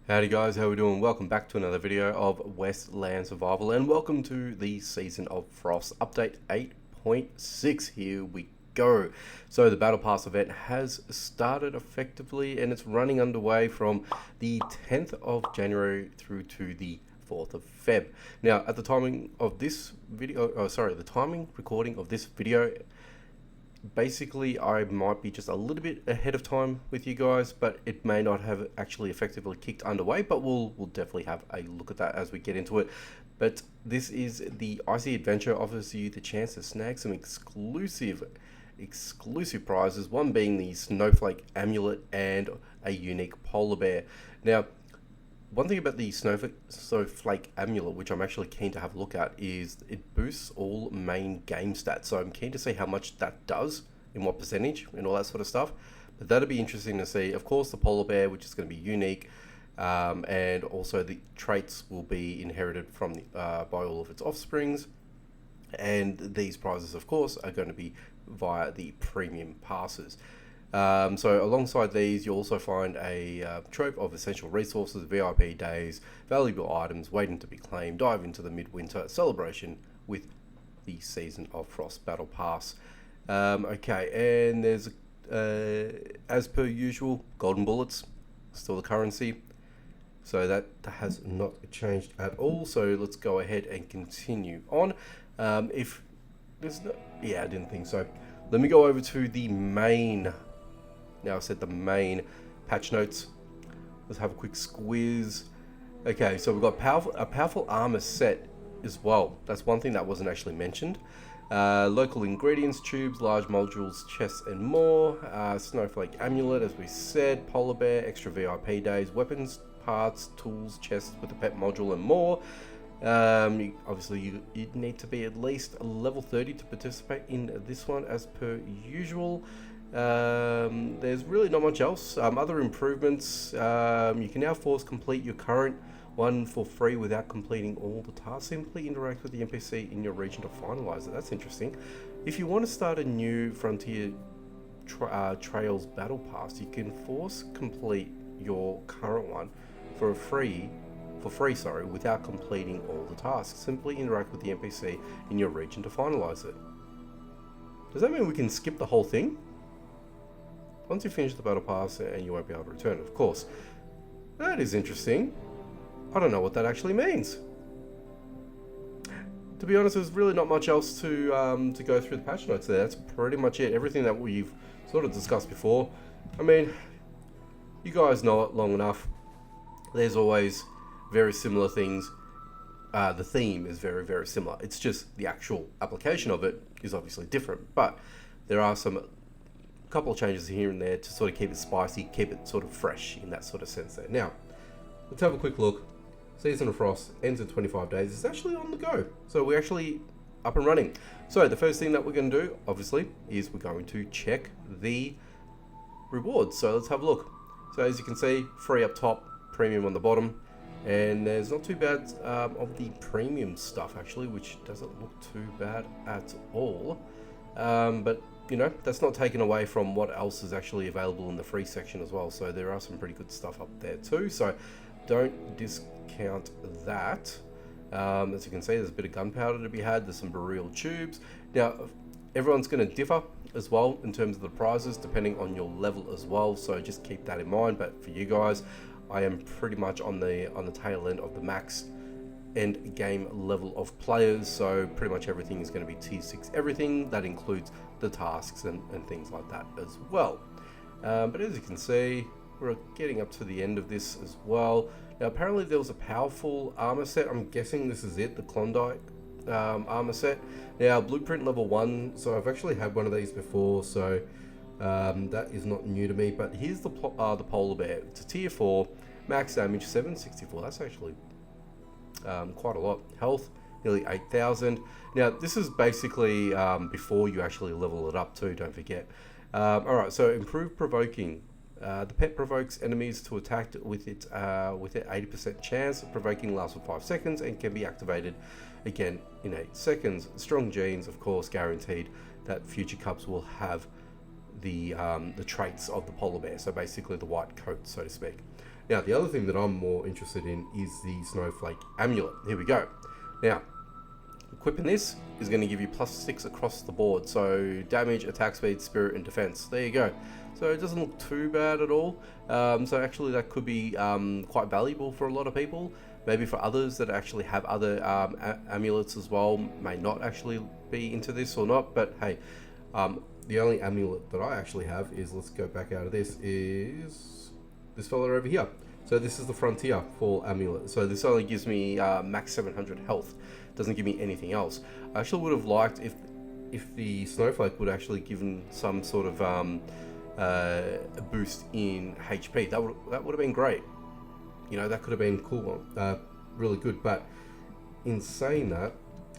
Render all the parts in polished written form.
Howdy guys, how we doing? Welcome back to another video of Westland Survival and welcome to the Season of Frost update 8.6. Here we go. So the Battle Pass event has started effectively and it's running underway from the 10th of January through to the 4th of Feb. Now at the timing of this video, the timing recording of this video, basically I might be just a little bit ahead of time with you guys, but it may not have actually effectively kicked underway, but we'll definitely have a look at that as we get into it. But this is the Icy Adventure, offers you the chance to snag some exclusive prizes, one being the Snowflake Amulet and a unique polar bear. Now one thing about the Snowflake Amulet, which I'm actually keen to have a look at, is it boosts all main game stats. So I'm keen to see how much that does, in what percentage, and all that sort of stuff. But that'll be interesting to see. Of course, the polar bear, which is going to be unique, and also the traits will be inherited from by all of its offsprings. And these prizes, of course, are going to be via the premium passes. So alongside these, you'll also find a trove of essential resources, VIP days, valuable items waiting to be claimed. Dive into the midwinter celebration with the Season of Frost Battle Pass. Okay, and there's, as per usual, golden bullets, still the currency. So that has not changed at all. So let's go ahead and continue on. If there's no, yeah, I didn't think so. Let me go over to the main. Now I said the main patch notes. Let's have a quick squiz. Okay, so we've got a powerful armor set as well. That's one thing that wasn't actually mentioned. Local ingredients, tubes, large modules, chests, and more. Snowflake Amulet, as we said. Polar bear, extra VIP days, weapons, parts, tools, chests with a pet module, and more. Obviously you need to be at least level 30 to participate in this one, as per usual. There's really not much else. Other improvements, you can now force complete your current one for free without completing all the tasks. Simply interact with the NPC in your region to finalize it. That's interesting. If you want to start a new Frontier Trails Battle Pass, you can force complete your current one for free, without completing all the tasks. Simply interact with the NPC in your region to finalize it. Does that mean we can skip the whole thing? Once you finish the battle pass, and you won't be able to return it, of course. That is interesting. I don't know what that actually means. To be honest, there's really not much else to go through the patch notes there. That's pretty much it. Everything that we've sort of discussed before. I mean, you guys know it long enough. There's always very similar things. The theme is very, very similar. It's just the actual application of it is obviously different. But there are some couple of changes here and there to sort of keep it spicy, keep it sort of fresh in that sort of sense there. Now, let's have a quick look. Season of Frost ends in 25 days. It's actually on the go. So we're actually up and running. So the first thing that we're going to do, obviously, is we're going to check the rewards. So let's have a look. So as you can see, free up top, premium on the bottom. And there's not too bad of the premium stuff, actually, which doesn't look too bad at all. But you know, that's not taken away from what else is actually available in the free section as well. So there are some pretty good stuff up there too. So don't discount that. As you can see, there's a bit of gunpowder to be had. There's some burial tubes. Now, everyone's going to differ as well in terms of the prizes, depending on your level as well. So just keep that in mind. But for you guys, I am pretty much on the tail end of the max end game level of players, so pretty much everything is going to be tier 6 everything. That includes the tasks and things like that as well. But as you can see, we're getting up to the end of this as well. Now apparently there was a powerful armor set. I'm guessing this is it, the Klondike armor set. Now blueprint level 1, so I've actually had one of these before, so that is not new to me. But here's the polar bear. It's a tier 4, max damage 764. That's actually quite a lot. Health nearly 8,000. Now this is basically before you actually level it up too, don't forget. Alright, so improved provoking. The pet provokes enemies to attack with it 80% chance. Provoking lasts for 5 seconds and can be activated again in 8 seconds. Strong genes, of course, guaranteed that future cups will have the traits of the polar bear, so basically the white coat, so to speak. Now, the other thing that I'm more interested in is the Snowflake Amulet. Here we go. Now, equipping this is going to give you +6 across the board. So damage, attack speed, spirit, and defense. There you go. So it doesn't look too bad at all. So actually that could be quite valuable for a lot of people. Maybe for others that actually have other amulets as well, may not actually be into this or not. But hey, the only amulet that I actually have is, let's go back out of this, is this fella over here. So this is the Frontier Fall Amulet. So this only gives me max 700 health. Doesn't give me anything else. I actually would have liked if the Snowflake would actually given some sort of a boost in HP. That would have been great. You know, that could have been cool, really good. But in saying that,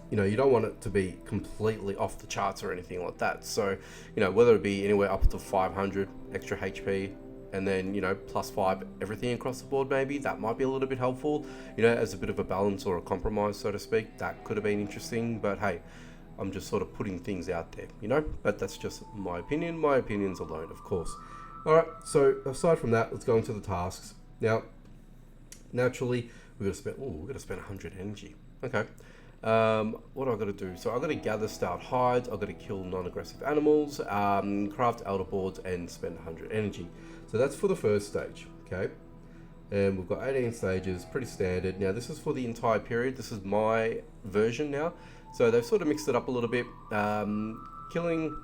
you know, you don't want it to be completely off the charts or anything like that. So, you know, whether it be anywhere up to 500 extra HP, and then, you know, +5 everything across the board, maybe that might be a little bit helpful, you know, as a bit of a balance or a compromise, so to speak. That could have been interesting, but hey, I'm just sort of putting things out there, you know, but that's just my opinion. My opinions alone, of course. All right, so aside from that, let's go into the tasks. Now, naturally, we're going to spend 100 energy. Okay. What do I got to do? So I've got to gather stout hides, I've got to kill non-aggressive animals, craft elder boards, and spend 100 energy. So that's for the first stage, okay? And we've got 18 stages, pretty standard. Now this is for the entire period. This is my version now. So they've sort of mixed it up a little bit. Killing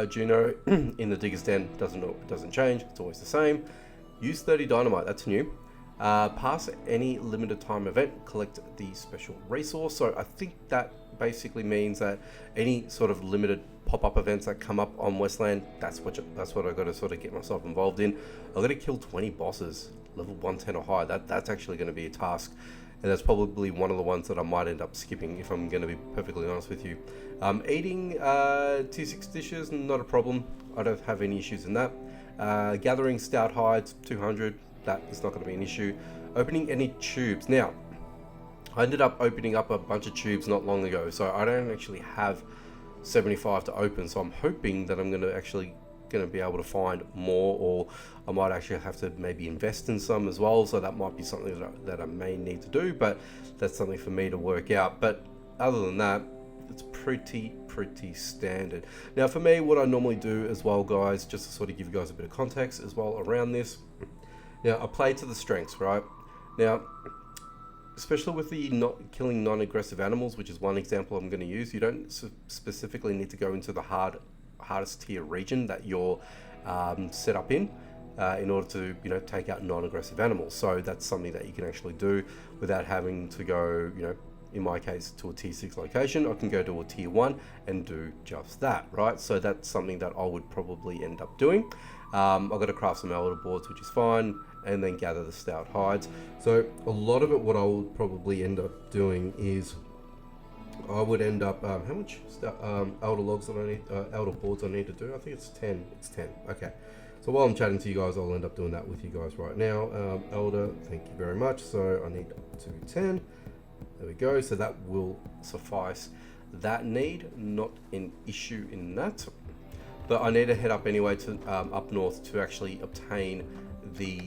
Juno in the Digger's Den doesn't change, it's always the same. Use 30 dynamite, that's new. Pass any limited time event, collect the special resource. So I think that basically means that any sort of limited pop-up events that come up on Westland, that's what I got to sort of get myself involved in. I've got to kill 20 bosses, level 110 or higher. That's actually going to be a task, and that's probably one of the ones that I might end up skipping, if I'm going to be perfectly honest with you. Eating tier 6 dishes, not a problem. I don't have any issues in that. Gathering stout hides, 200. That is not going to be an issue. Opening any tubes. Now, I ended up opening up a bunch of tubes not long ago, so I don't actually have 75 to open. So I'm hoping that I'm going to be able to find more, or I might actually have to maybe invest in some as well. So that might be something that I may need to do, but that's something for me to work out. But other than that, it's pretty standard. Now for me, what I normally do as well, guys, just to sort of give you guys a bit of context as well around this. Now, I play to the strengths, right? Now, especially with the killing non-aggressive animals, which is one example I'm going to use, you don't specifically need to go into the hardest tier region that you're set up in order to, you know, take out non-aggressive animals. So that's something that you can actually do without having to go, you know, in my case, to a tier 6 location. I can go to a tier 1 and do just that, right? So that's something that I would probably end up doing. I've got to craft some elder boards, which is fine, and then gather the stout hides. So a lot of it, what I would probably end up doing is I would end up, how much elder logs that I need, elder boards I need to do? I think it's 10. It's 10. Okay. So while I'm chatting to you guys, I'll end up doing that with you guys right now. Elder, thank you very much. So I need to 10. There we go. So that will suffice that need. Not an issue in that. But I need to head up anyway to up north to actually obtain the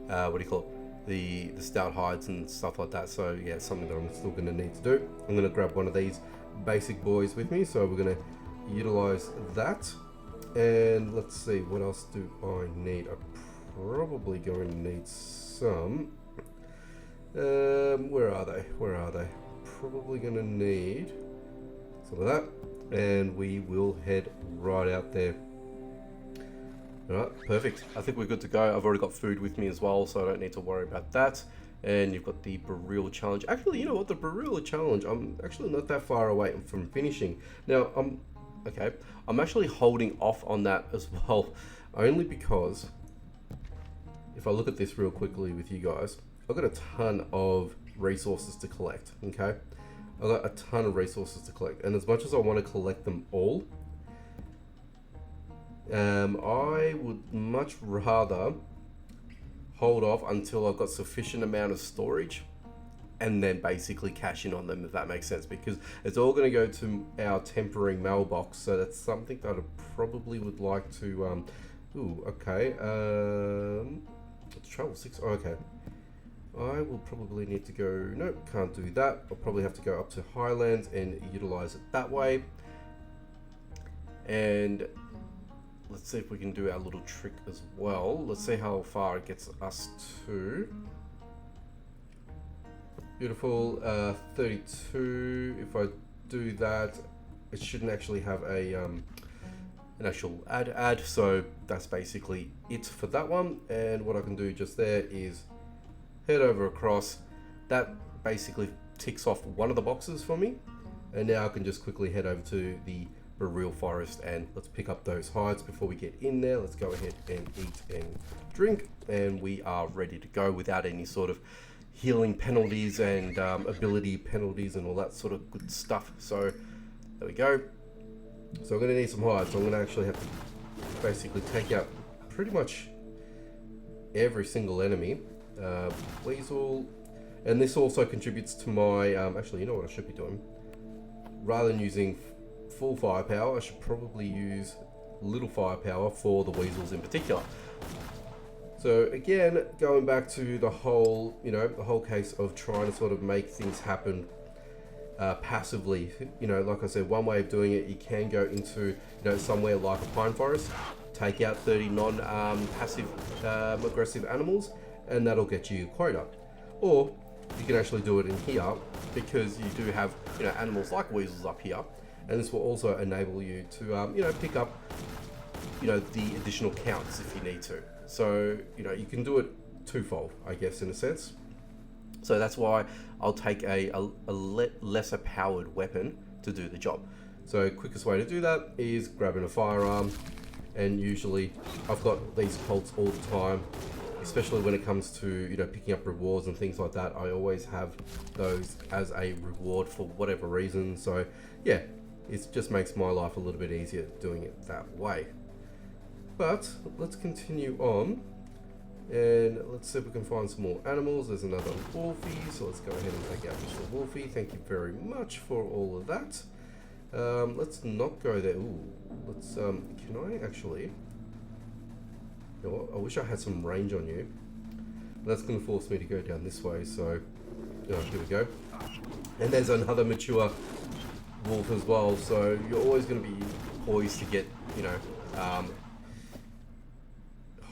what do you call it? The stout hides and stuff like that. So yeah, something that I'm still going to need to do. I'm going to grab one of these basic boys with me. So we're going to utilize that. And let's see, what else do I need? I'm probably going to need some. Where are they? Probably going to need some of that. And we will head right out there. Alright, perfect. I think we're good to go. I've already got food with me as well, so I don't need to worry about that. And you've got the Barrel Challenge. Actually, you know what? The Barrel Challenge, I'm actually not that far away from finishing. Now, I'm actually holding off on that as well, only because if I look at this real quickly with you guys, I've got a ton of resources to collect, okay? I've got a ton of resources to collect, and as much as I want to collect them all, I would much rather hold off until I've got sufficient amount of storage and then basically cash in on them, if that makes sense, because it's all going to go to our tempering mailbox. So that's something that I probably would like to let's travel 6. Oh, okay. I will probably need to go, nope, can't do that. I'll probably have to go up to Highlands and utilize it that way. And let's see if we can do our little trick as well. Let's see how far it gets us to. Beautiful, 32. If I do that, it shouldn't actually have a an actual add, so that's basically it for that one. And what I can do just there is head over across. That basically ticks off one of the boxes for me, and now I can just quickly head over to the Real Forest and let's pick up those hides before we get in there. Let's go ahead and eat and drink, and we are ready to go without any sort of healing penalties and ability penalties and all that sort of good stuff. So there we go. So I'm going to need some hides. So I'm going to actually have to basically take out pretty much every single enemy. Weasel, and this also contributes to my actually, you know what I should be doing, rather than using full firepower, I should probably use little firepower for the weasels in particular. So again, going back to the whole, you know, the whole case of trying to sort of make things happen passively. You know, like I said, one way of doing it, you can go into, you know, somewhere like a pine forest, take out 30 non-passive aggressive animals, and that'll get you a quota. Or you can actually do it in here, because you do have, you know, animals like weasels up here, and this will also enable you to, you know, pick up, you know, the additional counts if you need to. So, you know, you can do it twofold, I guess, in a sense. So that's why I'll take a lesser powered weapon to do the job. So quickest way to do that is grabbing a firearm, and usually I've got these Colts all the time, especially when it comes to, you know, picking up rewards and things like that. I always have those as a reward for whatever reason. So yeah, it just makes my life a little bit easier doing it that way. But let's continue on, and let's see if we can find some more animals. There's another wolfie, so let's go ahead and take out Mr. Wolfie. Thank you very much for all of that. Let's not go there. Ooh, let's, can I actually, you know what? I wish I had some range on you. That's going to force me to go down this way, so, here we go. And there's another mature wolf as well, so you're always going to be poised to get, you know,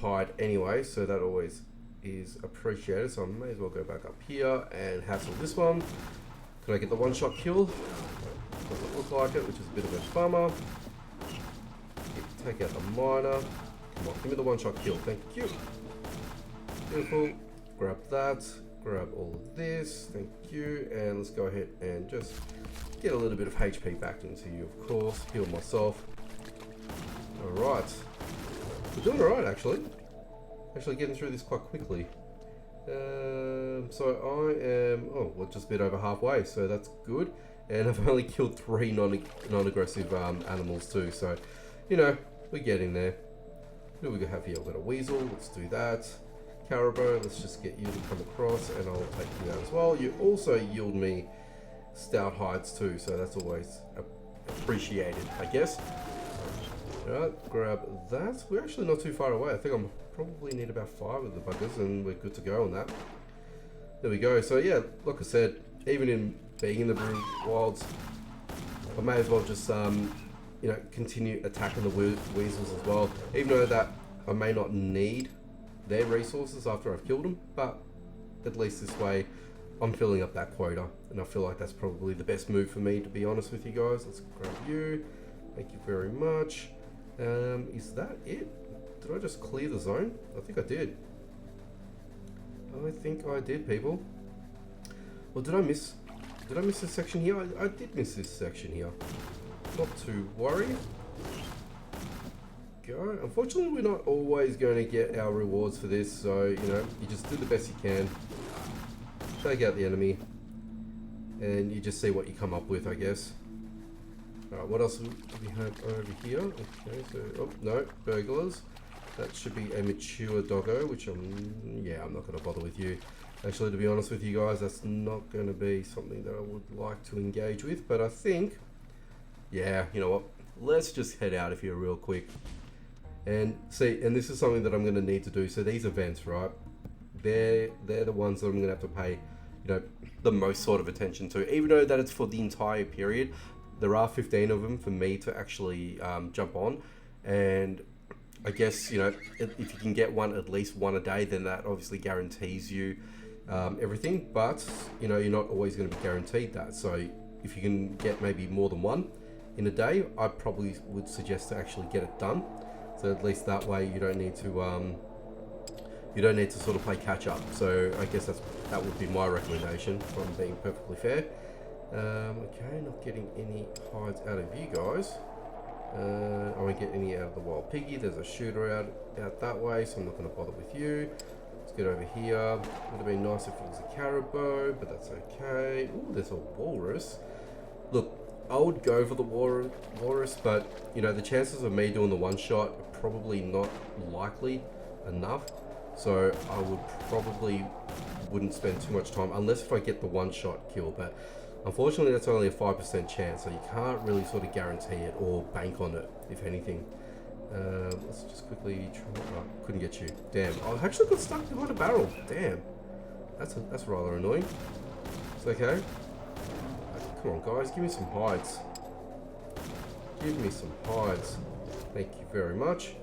hide anyway, so that always is appreciated. So I may as well go back up here and hassle this one. Can I get the one-shot kill? Doesn't look like it, which is a bit of a bummer. Take out the miner. Come on, give me the one-shot kill. Thank you. Beautiful. Grab that. Grab all of this. Thank you. And let's go ahead and just get a little bit of HP back into you, of course. Heal myself. Alright. We're doing alright, actually. Actually getting through this quite quickly. So I am, oh, well, just a bit over halfway, so that's good. And I've only killed 3 non-aggressive animals too, so, you know, we're getting there. What do we have here? We've got a weasel, let's do that. Caribou, let's just get you to come across, and I'll take you out as well. You also yield me stout hides too, so that's always appreciated, I guess. Alright, grab that. We're actually not too far away. I think I'm probably need about 5 of the buggers, and we're good to go on that. There we go. So yeah, like I said, even in being in the Blue Wilds, I may as well just you know, continue attacking the weasels as well, even though that I may not need their resources after I've killed them, but at least this way I'm filling up that quota, and I feel like that's probably the best move for me, to be honest with you guys. Let's grab you. Thank you very much. Is that it? Did I just clear the zone? I think I did. I think I did, people. Or did I miss this section here? I did miss this section here. Not to worry. Go. Unfortunately, we're not always going to get our rewards for this, so, you know, you just do the best you can. Take out the enemy, and you just see what you come up with, I guess. Alright, what else do we have over here? Okay, so, oh, no, burglars. That should be a mature doggo, which I'm not going to bother with you. Actually, to be honest with you guys, that's not going to be something that I would like to engage with, but I think, yeah, you know what, let's just head out of here real quick. And see, and this is something that I'm going to need to do. So these events, right? they're the ones that I'm gonna have to pay, you know, the most sort of attention to. Even though that it's for the entire period, there are 15 of them for me to actually jump on, and I guess, you know, if you can get one, at least one a day, then that obviously guarantees you everything. But you know, you're not always going to be guaranteed that. So if you can get maybe more than one in a day, I probably would suggest to actually get it done. So at least that way you don't need to sort of play catch up. So I guess that would be my recommendation, if I'm being perfectly fair. Okay, not getting any hides out of you guys. I won't get any out of the wild piggy. There's a shooter out that way, so I'm not going to bother with you. Let's get over here. Would have been nice if it was a caribou, but that's okay. Ooh, there's a walrus. Look, I would go for the walrus, but you know, the chances of me doing the one shot are probably not likely enough. So I would probably wouldn't spend too much time, unless if I get the one shot kill. But unfortunately, that's only a 5% chance, so you can't really sort of guarantee it or bank on it, if anything. Let's just quickly try. Oh, couldn't get you. Damn. I actually got stuck behind a barrel. Damn. That's rather annoying. It's okay. Come on, guys. Give me some hides. Give me some hides. Thank you very much.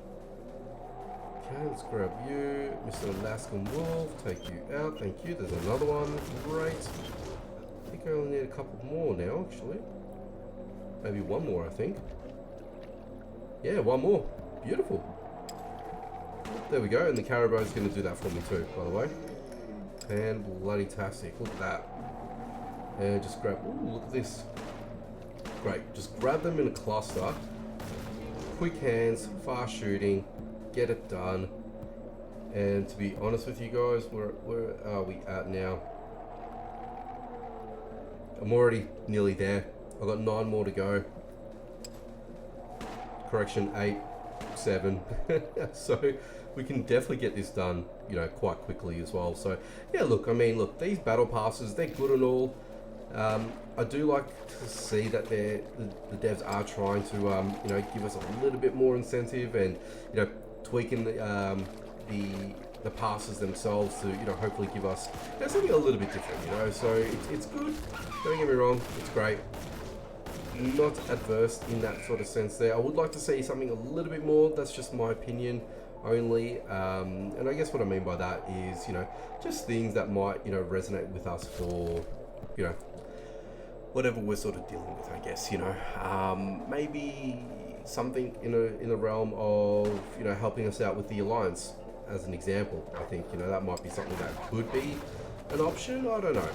Okay, let's grab you. Mr. Alaskan Wolf. Take you out. Thank you. There's another one. Great. I think I only need a couple more now, actually. Maybe one more, I think. Yeah, one more. Beautiful. There we go. And the caribou is going to do that for me too, by the way. And bloody-tastic. Look at that. And just grab... Ooh, look at this. Great. Just grab them in a cluster. Quick hands, fast shooting. Get it done. And to be honest with you guys, where are we at now? I'm already nearly there. I've got 9 more to go. Correction, 8, 7. So we can definitely get this done, you know, quite quickly as well. So yeah, look, I mean, look, these battle passes, they're good and all. I do like to see that the devs are trying to, you know, give us a little bit more incentive and, you know, tweaking the passes themselves to, you know, hopefully give us, you know, something a little bit different, you know. So it's good. Don't get me wrong, it's great. Not adverse in that sort of sense there. I would like to see something a little bit more. That's just my opinion only. And I guess what I mean by that is, you know, just things that might, you know, resonate with us for, you know, whatever we're sort of dealing with, I guess, you know. Maybe something in the realm of, you know, helping us out with the alliance, as an example. I think, you know, that might be something that could be an option. I don't know.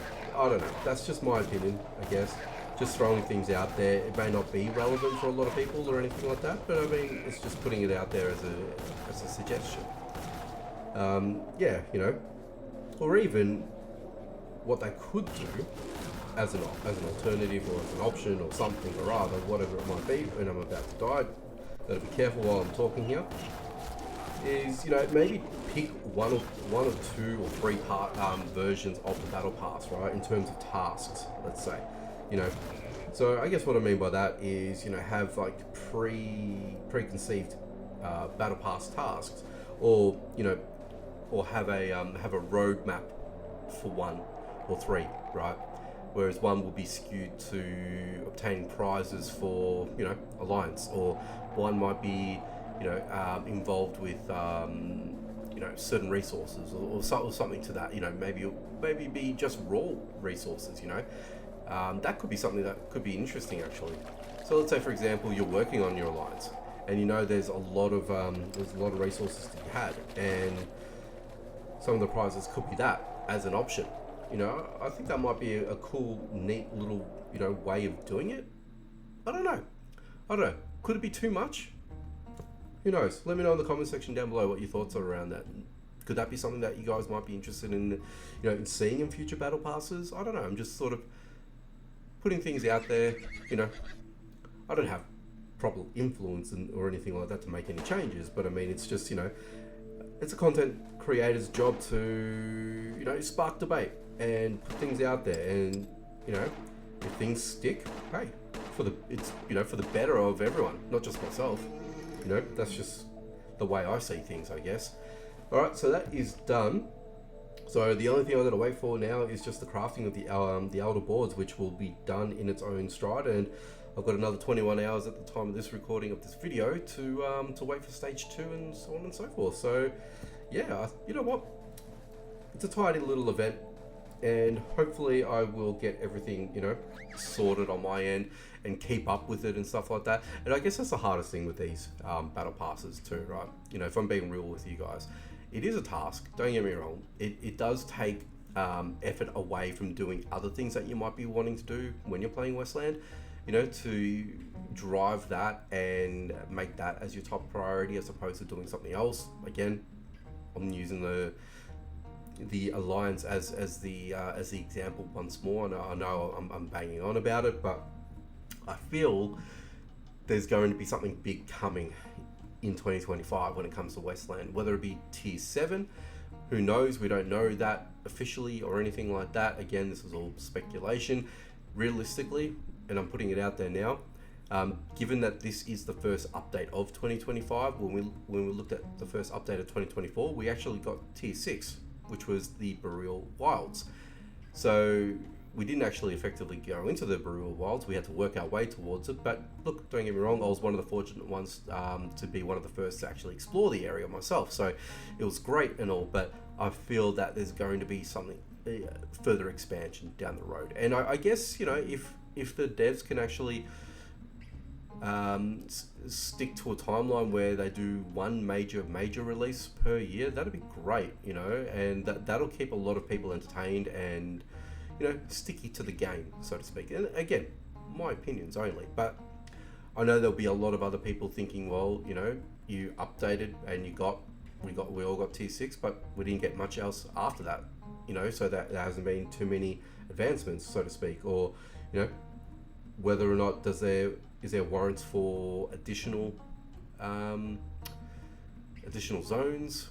That's just my opinion, I guess. Just throwing things out there. It may not be relevant for a lot of people or anything like that, but I mean, it's just putting it out there as a suggestion. Yeah, you know, or even what they could do as an alternative or as an option or something or other, whatever it might be. When I'm about to die, gotta be careful while I'm talking here. Is, you know, maybe pick one or 2 or 3 part versions of the battle pass, right? In terms of tasks, let's say. You know, so I guess what I mean by that is, you know, have like preconceived battle pass tasks, or, you know, or have a roadmap for 1 or 3, right? Whereas one will be skewed to obtaining prizes for, you know, alliance, or one might be, you know, involved with, you know, certain resources, or something to that. You know, maybe be just raw resources. You know. That could be something that could be interesting, actually. So let's say, for example, you're working on your alliance, and you know there's a lot of resources to be had, and some of the prizes could be that as an option. You know, I think that might be a cool, neat little, you know, way of doing it. I don't know. Could it be too much? Who knows? Let me know in the comment section down below what your thoughts are around that. Could that be something that you guys might be interested in, you know, in seeing in future battle passes? I don't know. I'm just sort of putting things out there. You know, I don't have proper influence or anything like that to make any changes, but I mean, it's just, you know, it's a content creator's job to, you know, spark debate and put things out there, and, you know, if things stick, hey, it's, you know, for the better of everyone, not just myself. You know, that's just the way I see things, I guess. All right, so that is done. So the only thing I'm going to wait for now is just the crafting of the outer boards, which will be done in its own stride, and I've got another 21 hours at the time of this recording of this video to wait for stage 2 and so on and so forth. So yeah, you know what? It's a tidy little event, and hopefully I will get everything, you know, sorted on my end and keep up with it and stuff like that. And I guess that's the hardest thing with these battle passes too, right? You know, if I'm being real with you guys, it is a task, don't get me wrong. It does take effort away from doing other things that you might be wanting to do when you're playing Westland, you know, to drive that and make that as your top priority as opposed to doing something else. Again, I'm using the alliance as the example once more, and I know I'm banging on about it, but I feel there's going to be something big coming in 2025 when it comes to Westland, whether it be tier 7, who knows, we don't know that officially or anything like that. Again, this is all speculation. Realistically, and I'm putting it out there now, given that this is the first update of 2025, when we looked at the first update of 2024, we actually got tier 6, which was the Boreal Wilds. So we didn't actually effectively go into the Boreal Wilds, we had to work our way towards it. But look, don't get me wrong, I was one of the fortunate ones to be one of the first to actually explore the area myself, so it was great and all, but I feel that there's going to be something further expansion down the road. And I guess, you know, if the devs can actually stick to a timeline where they do one major release per year, that'd be great, you know, and that'll keep a lot of people entertained and, you know, sticky to the game, so to speak. And again, my opinions only, but I know there'll be a lot of other people thinking, well, you know, you updated and we all got tier 6, but we didn't get much else after that, you know, so that there hasn't been too many advancements, so to speak, or, you know, whether or not is there warrants for additional zones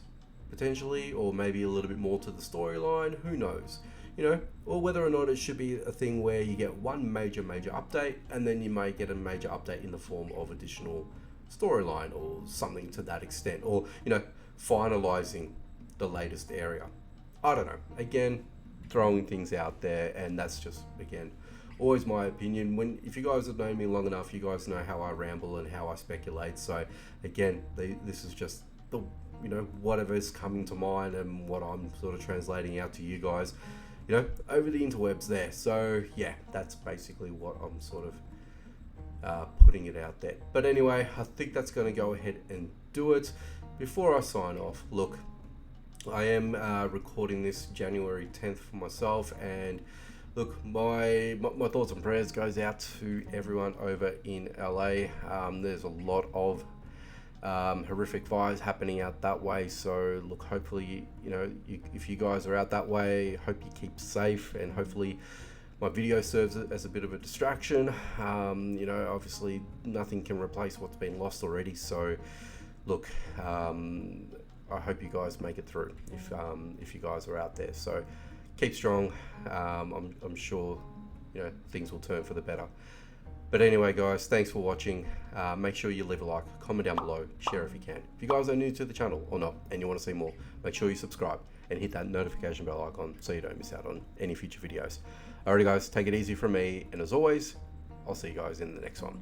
potentially, or maybe a little bit more to the storyline, who knows, you know, or whether or not it should be a thing where you get one major update and then you may get a major update in the form of additional storyline or something to that extent, or, you know, finalizing the latest area. I don't know, again, throwing things out there, and that's just, again, always my opinion. If you guys have known me long enough, you guys know how I ramble and how I speculate. So again, this is just the, you know, whatever's coming to mind and what I'm sort of translating out to you guys, you know, over the interwebs there. So yeah, that's basically what I'm sort of putting it out there. But anyway, I think that's going to go ahead and do it. Before I sign off, look, I am recording this January 10th for myself, and look, my thoughts and prayers goes out to everyone over in LA. There's a lot of horrific fires happening out that way, so look, hopefully, you know, if you guys are out that way, hope you keep safe, and hopefully my video serves as a bit of a distraction. You know, obviously nothing can replace what's been lost already, so look, I hope you guys make it through if you guys are out there. So keep strong. I'm sure, you know, things will turn for the better. But anyway, guys, thanks for watching. Make sure you leave a like, comment down below, share if you can. If you guys are new to the channel or not and you want to see more, make sure you subscribe and hit that notification bell icon so you don't miss out on any future videos. Alrighty guys, take it easy from me, and as always, I'll see you guys in the next one.